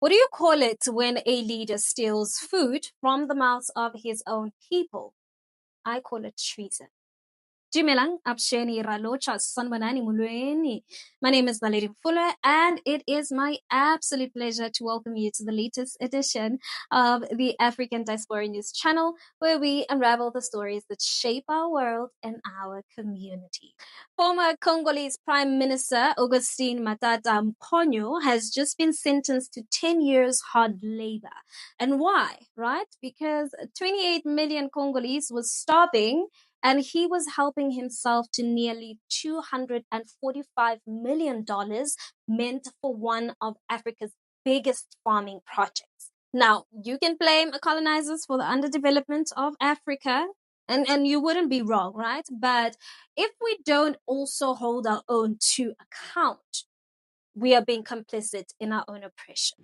What do you call it when a leader steals food from the mouths of his own people? I call it treason. Dumelang, Absheni Ralocha Sanbanani Mulweni. My name is Naledi Mfoloe, and it is my absolute pleasure to welcome you to the latest edition of the African Diaspora News channel, where we unravel the stories that shape our world and our community. Former Congolese Prime Minister Augustin Matata Mponyo has just been sentenced to 10 years hard labor. And why, right? Because 28 million Congolese was starving, and he was helping himself to nearly $245 million meant for one of Africa's biggest farming projects. Now, you can blame colonizers for the underdevelopment of Africa, and you wouldn't be wrong, right? But if we don't also hold our own to account, we are being complicit in our own oppression.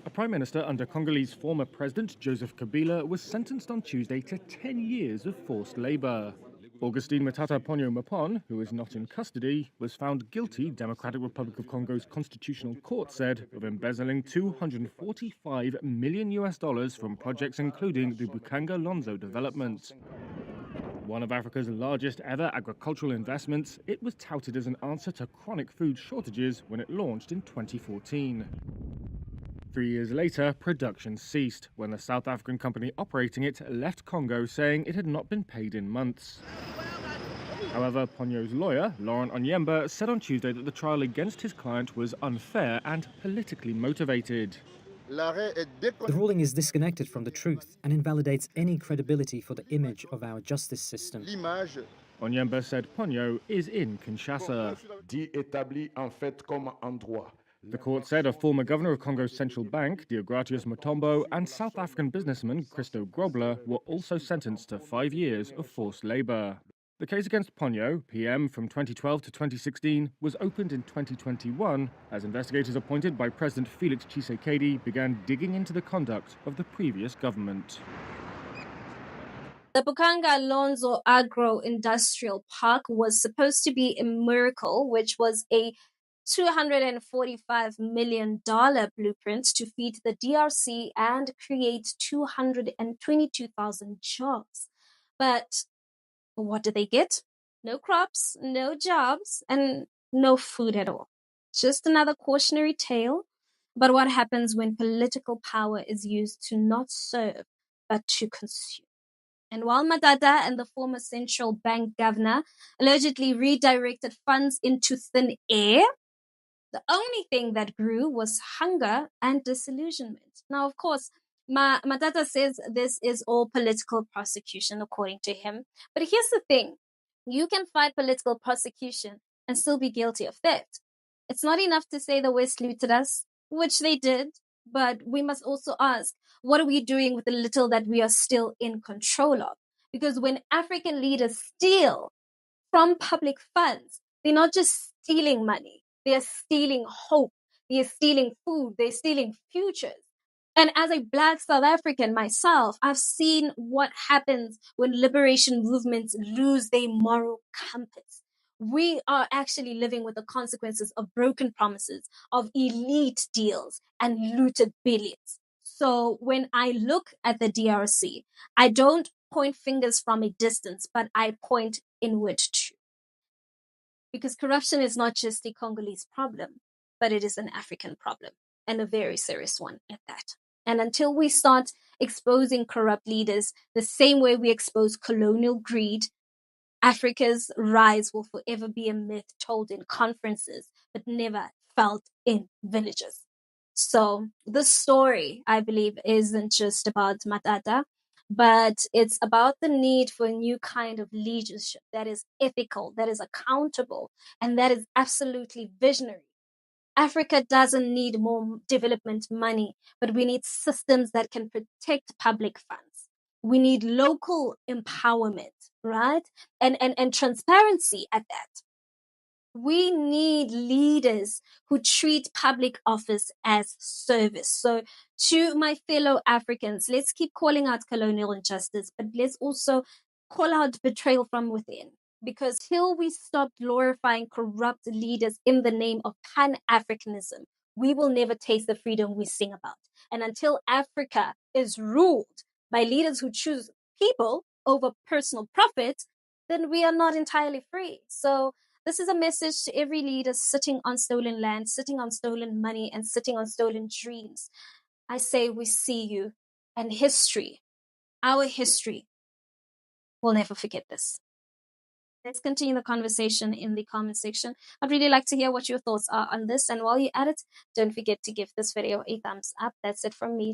A prime minister under Congolese former president Joseph Kabila was sentenced on Tuesday to 10 years of forced labor. Augustine Matata Ponyo Mapon, who is not in custody, was found guilty, Democratic Republic of Congo's Constitutional Court said, of embezzling $245 million from projects including the Bukanga Lonzo development. One of Africa's largest ever agricultural investments, it was touted as an answer to chronic food shortages when it launched in 2014. 3 years later, production ceased when the South African company operating it left Congo, saying it had not been paid in months. However, Ponyo's lawyer, Laurent Onyemba, said on Tuesday that the trial against his client was unfair and politically motivated. The ruling is disconnected from the truth and invalidates any credibility for the image of our justice system. Onyemba said Ponyo is in Kinshasa. The court said a former governor of Congo's central bank, Deogratius Mutombo, and South African businessman Christo Grobler were also sentenced to 5 years of forced labor. The case against Ponyo, PM from 2012 to 2016, was opened in 2021 as investigators appointed by President Felix Tshisekedi began digging into the conduct of the previous government. The Bukanga Lonzo Agro-Industrial Park was supposed to be a miracle, which was a $245 million blueprint to feed the DRC and create 222,000 jobs. But what did they get? No crops, no jobs, and no food at all. Just another cautionary tale about what happens when political power is used to not serve, but to consume. And while Matata and the former central bank governor allegedly redirected funds into thin air, the only thing that grew was hunger and disillusionment. Now, of course, Matata says this is all political prosecution, according to him. But here's the thing. You can fight political prosecution and still be guilty of theft. It's not enough to say the West looted us, which they did, but we must also ask, what are we doing with the little that we are still in control of? Because when African leaders steal from public funds, they're not just stealing money. They're stealing hope. They're stealing food. They're stealing futures. And as a Black South African myself, I've seen what happens when liberation movements lose their moral compass. We are actually living with the consequences of broken promises, of elite deals, and looted billions. So when I look at the DRC, I don't point fingers from a distance, but I point inward too. Because corruption is not just a Congolese problem, but it is an African problem, and a very serious one at that. And until we start exposing corrupt leaders the same way we expose colonial greed, Africa's rise will forever be a myth told in conferences, but never felt in villages. So the story, I believe, isn't just about Matata, but it's about the need for a new kind of leadership that is ethical, that is accountable, and that is absolutely visionary. Africa doesn't need more development money, but we need systems that can protect public funds. We need local empowerment, right? And transparency at that. We need leaders who treat public office as service. So to my fellow Africans, let's keep calling out colonial injustice, but let's also call out betrayal from within. Because till we stop glorifying corrupt leaders in the name of Pan-Africanism, we will never taste the freedom we sing about. And until Africa is ruled by leaders who choose people over personal profit, then we are not entirely free. So this is a message to every leader sitting on stolen land, sitting on stolen money, and sitting on stolen dreams. I say we see you, and history, our history, will never forget this. Let's continue the conversation in the comment section. I'd really like to hear what your thoughts are on this. And while you're at it, don't forget to give this video a thumbs up. That's it from me.